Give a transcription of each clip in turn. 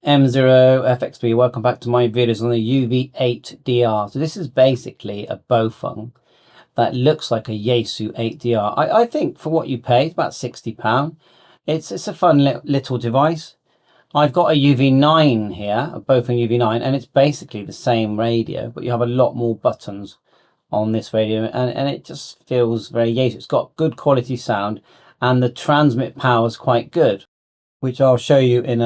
M0FXB, welcome back to my videos on the UV-8DR. So this is basically a Bofeng that looks like a Yaesu 8DR. I think for what you pay, it's about £60. It's a fun little device. I've got a UV9 here, a Bofeng UV9, and it's basically the same radio, but you have a lot more buttons on this radio, and it just feels very Yaesu. It's got good quality sound, and the transmit power is quite good, which I'll show you in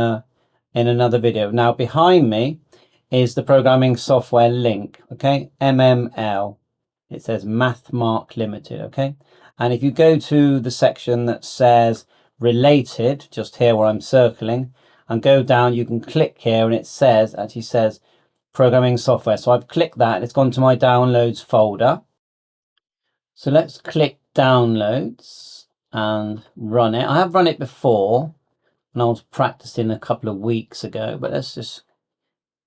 another video. Now behind me is the programming software link, okay, MML. It says MathMark Limited, okay, and if you go to the section that says related, just here where I'm circling, and go down, you can click here, and it says, actually says programming software. So I've clicked that, and it's gone to my downloads folder. So let's click downloads and run it. I have run it before, and I was practicing a couple of weeks ago, but let's just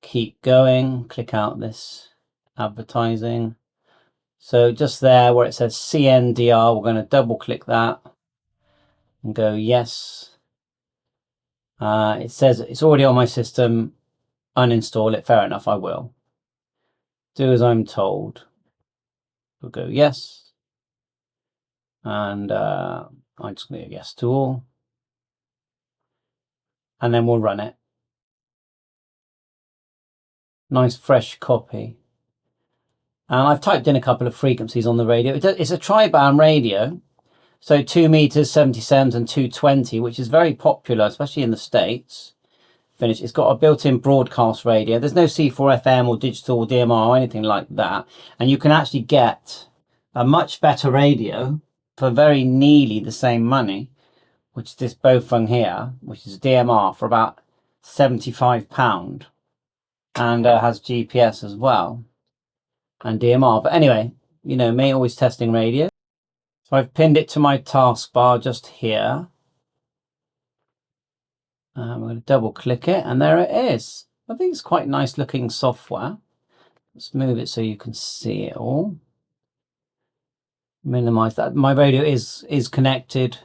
keep going. Click out this advertising. So just there where it says CNDR, we're going to double click that and go yes. It says it's already on my system, uninstall it. Fair enough, I will. Do as I'm told. We'll go yes. And I'm just going to go yes to all. And then we'll run it. Nice fresh copy. And I've typed in a couple of frequencies on the radio. It's a tri-band radio, so 2 meters, 77s and 220, which is very popular, especially in the States. Finish. It's got a built-in broadcast radio. There's no C4 FM or digital or DMR or anything like that. And you can actually get a much better radio for very nearly the same money, which is this Bofeng here, which is DMR, for about £75, and has GPS as well, and DMR. But anyway, you know me, always testing radio. So I've pinned it to my taskbar just here. I'm going to double click it, and there it is. I think it's quite nice looking software. Let's move it so you can see it all. Minimize that. My radio is connected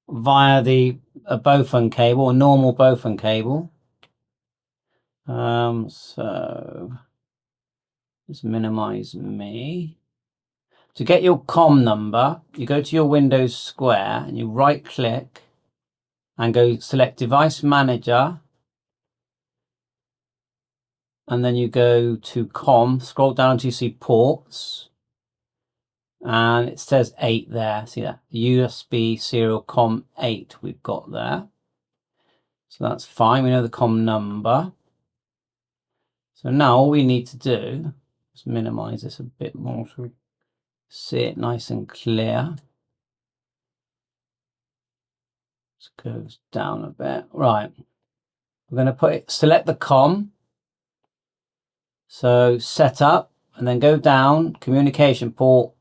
via a Bofeng cable, a normal Bofeng cable. So let's minimize me. To get your COM number, you go to your Windows Square and you right click and go select Device Manager, and then you go to COM, scroll down to see ports, and it says 8 there. See that? USB serial COM 8 we've got there. So that's fine, we know the COM number. So now all we need to do is minimize this a bit more so we see it nice and clear. It goes down a bit. Right, we're going to put it, select the COM. So set up, and then go down, communication port,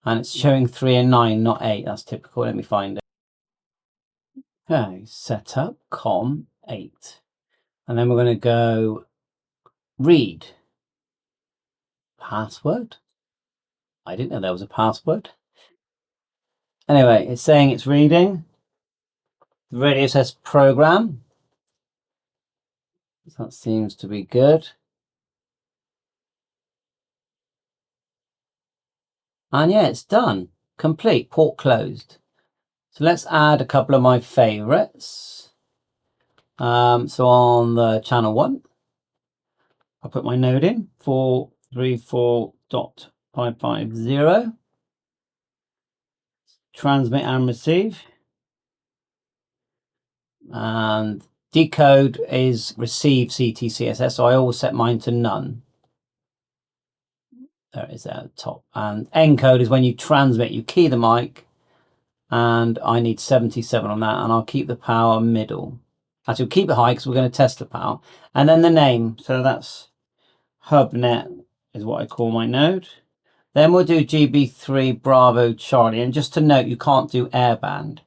and it's showing 3 and 9, not 8. That's typical. Let me find it. Okay, set up COM 8. And then we're going to go read. Password? I didn't know there was a password. Anyway, it's saying it's reading. The radio says program. That seems to be good. And yeah, it's done. Complete. Port closed. So let's add a couple of my favorites. So on the channel 1, I'll put my node in, 434.550. Transmit and receive. And decode is receive CTCSS, so I always set mine to none. There it is there at the top. And encode is when you transmit, you key the mic, and I need 77 on that, and I'll keep the power middle. Actually, we'll keep it high because we're going to test the power. And then the name, so that's HubNet is what I call my node. Then we'll do GB3 Bravo Charlie, and just to note, you can't do airband.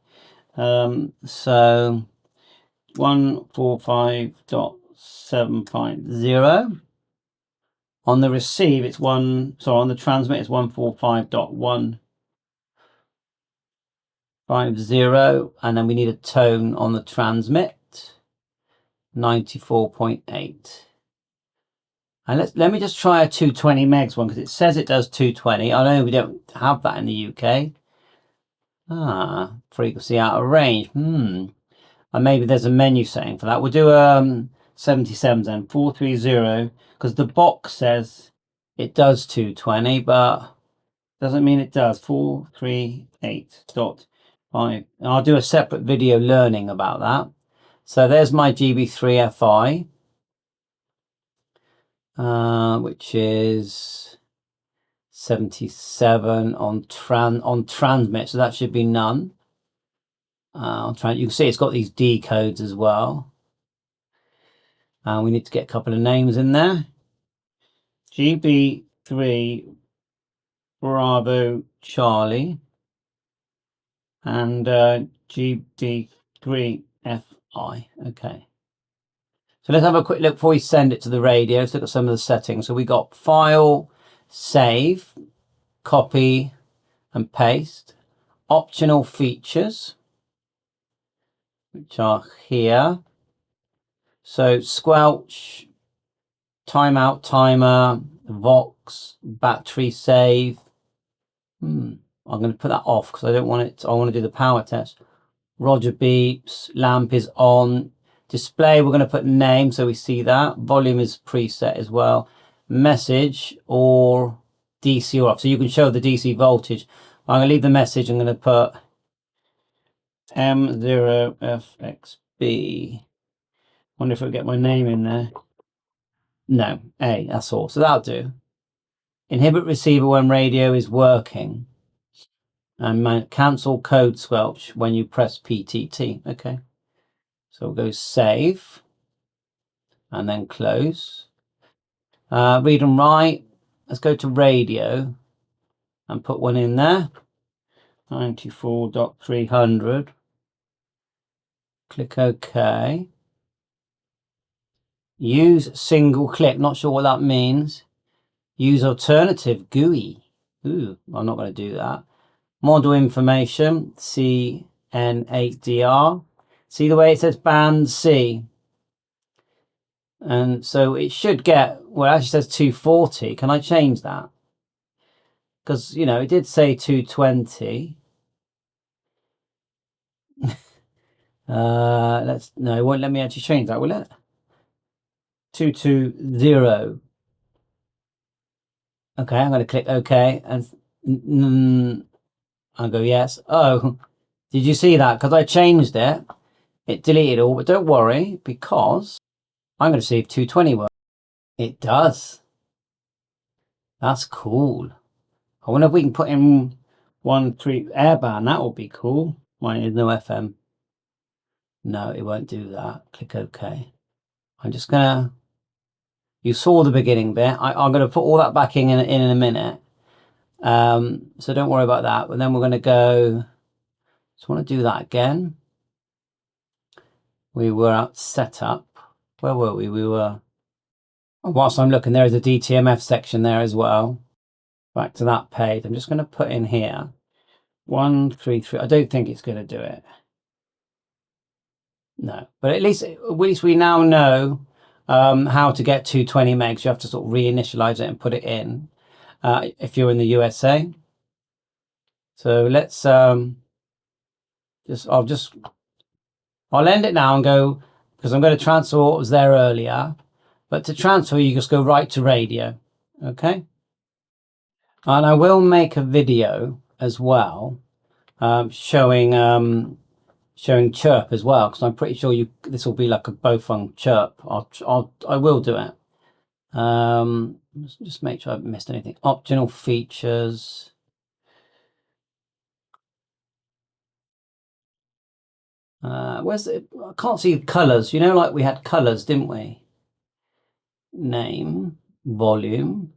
So 145.7.0. On the receive, it's on the transmit, it's 145.150, and then we need a tone on the transmit. 94.8. And let me just try a 220 megs one, because it says it does 220. I know we don't have that in the UK. Frequency out of range. And maybe there's a menu setting for that. We'll do 77 then, 430, because the box says it does 220, but doesn't mean it does. 438.5. And I'll do a separate video learning about that. So there's my GB3 FI, which is 77 on transmit, so that should be none. You can see it's got these D codes as well. We need to get a couple of names in there. GB3 Bravo Charlie and GB3 FI. Okay. So let's have a quick look before we send it to the radio. Let's look at some of the settings. So we got file, save, copy and paste, optional features, which are here. So squelch, timeout timer, Vox, battery save. I'm going to put that off because I don't want it. I want to do the power test. Roger beeps, lamp is on. Display, we're going to put name so we see that. Volume is preset as well. Message or DC or off. So you can show the DC voltage. I'm going to leave the message. I'm going to put M0FXB. Wonder if I'll get my name in there. No, A, that's all. So that'll do. Inhibit receiver when radio is working. And cancel code squelch when you press PTT. Okay. So we'll go save. And then close. Read and write. Let's go to radio. And put one in there. 94.300. Click OK. Use single click. Not sure what that means. Use alternative GUI. Ooh, I'm not going to do that. Model information. CN8DR. See the way it says band C. And so it should get, well, it actually says 240. Can I change that? Because, you know, it did say 220. No, it won't let me actually change that, will it? 220. Okay, I'm going to click OK and I'll go yes. Oh, did you see that? Because I changed it. It deleted all, but don't worry, because I'm going to see if 220 works. It does. That's cool. I wonder if we can put in 1.3 airband. That would be cool. Mine is no FM. No, it won't do that. Click OK. I'm just going to... You saw the beginning bit. I'm going to put all that back in a minute. So don't worry about that. And then we're going to go... Just want to do that again. We were at setup. Where were we? We were... Whilst I'm looking, there is a DTMF section there as well. Back to that page. I'm just going to put in here 133. I don't think it's going to do it. No, but at least we now know how to get 220 megs. You have to sort of reinitialize it and put it in if you're in the USA. So let's I'll end it now and go, because I'm going to transfer what was there earlier. But to transfer, you just go right to radio. Okay. And I will make a video as well showing chirp as well, because I'm pretty sure this will be like a Bofung chirp. I will do it. Just make sure I haven't missed anything. Optional features. Where's it? I can't see colors. You know, like we had colors, didn't we? Name, volume.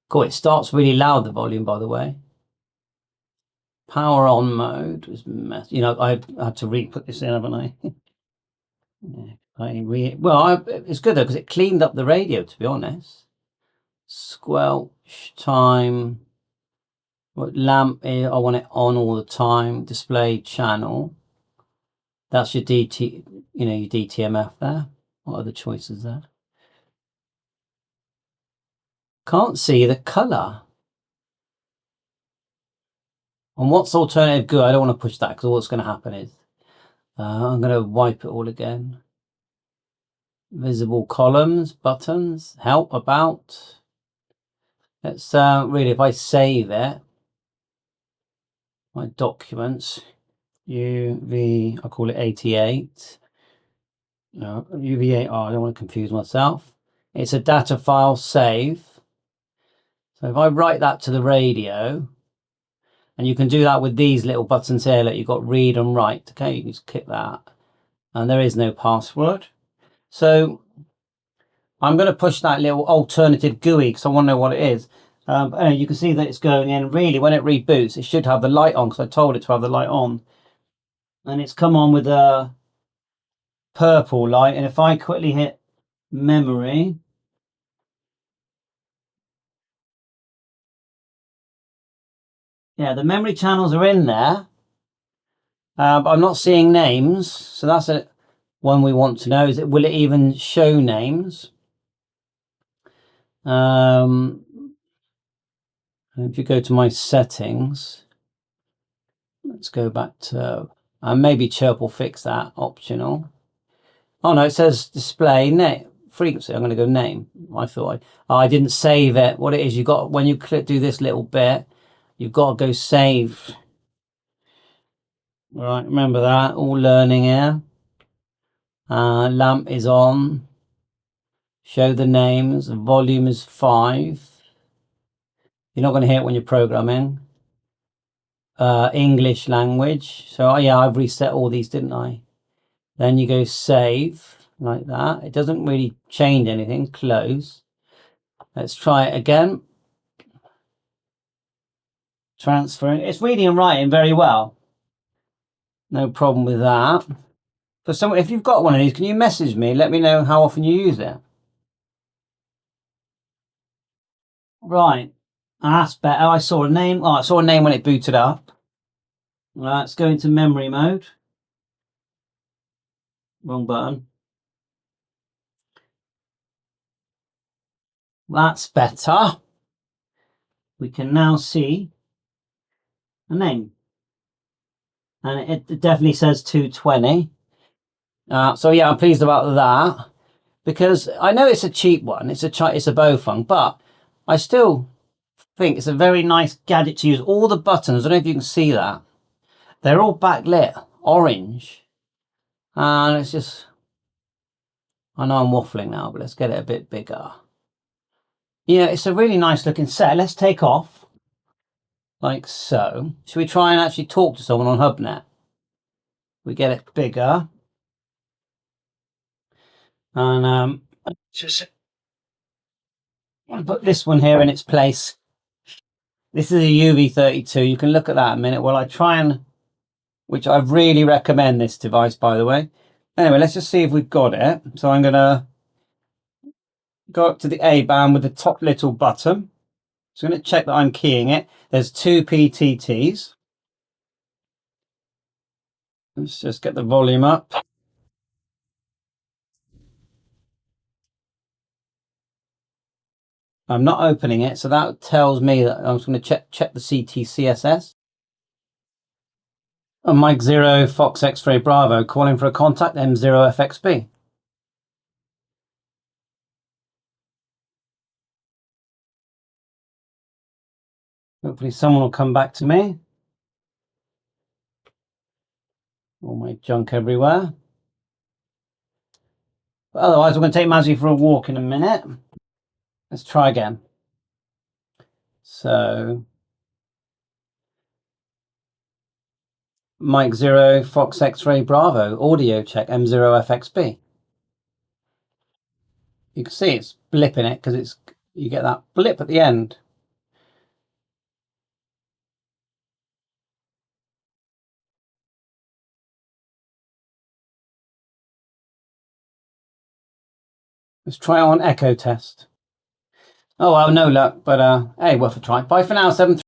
Cool. It starts really loud, the volume, by the way. Power on mode was mess. You know, I had to re-put this in, haven't I? Yeah, it's good though, because it cleaned up the radio, to be honest. Squelch time. What lamp? I want it on all the time. Display channel. That's your DT, your DTMF there. What are the choices there? Can't see the color. And what's alternative good? I don't want to push that because what's going to happen is I'm going to wipe it all again. Visible columns, buttons, help, about. Let's really, if I save it, my documents, I call it 88. No, UV-8R, I don't want to confuse myself. It's a data file save. So if I write that to the radio, and you can do that with these little buttons here, like you've got read and write. Okay, you can just click that. And there is no password. So I'm going to push that little alternative GUI because I want to know what it is. You can see that it's going in. Really, when it reboots, it should have the light on because I told it to have the light on. And it's come on with a purple light. And if I quickly hit memory, yeah, the memory channels are in there. But I'm not seeing names. So that's one we want to know. Is will it even show names? If you go to my settings, let's go back to, maybe Chirp will fix that, optional. Oh no, it says display name frequency. I'm going to go name. I thought I didn't save it. What it is, you got, when you do this little bit, you've got to go save. All right, remember that. All learning here. Lamp is on. Show the names. Volume is 5. You're not going to hear it when you're programming. English language. So yeah, I've reset all these, didn't I? Then you go save like that. It doesn't really change anything. Close. Let's try it again. Transferring. It's reading and writing very well. No problem with that. For someone, if you've got one of these, can you message me? Let me know how often you use it. Right. That's better. I saw a name. Oh, I saw a name when it booted up. Right, let's go into memory mode. Wrong button. That's better. We can now see a name. And it definitely says 220. So yeah, I'm pleased about that. Because I know it's a cheap one. It's a Bofung, but I still think it's a very nice gadget to use. All the buttons, I don't know if you can see that. They're all backlit, orange. And it's just, I know I'm waffling now, but let's get it a bit bigger. Yeah, it's a really nice looking set. Let's take off. Like so. Should we try and actually talk to someone on HubNet? We get it bigger. And just put this one here in its place. This is a UV-32. You can look at that a minute while I try and, which I really recommend this device, by the way. Anyway, let's just see if we've got it. So I'm going to go up to the A band with the top little button. So I'm going to check that I'm keying it. There's 2 PTTs. Let's just get the volume up. I'm not opening it, so that tells me that I'm just going to check the CTCSS. And Mike 0 Fox X-Ray Bravo calling for a contact M0FXB. Hopefully someone will come back to me. All my junk everywhere. But otherwise, we're going to take Mazzy for a walk in a minute. Let's try again. So, Mike 0 Fox X-Ray Bravo audio check M0FXB. You can see it's blipping it because you get that blip at the end. Let's try on echo test. Oh well, no luck, but hey, worth a try. Bye for now, 7.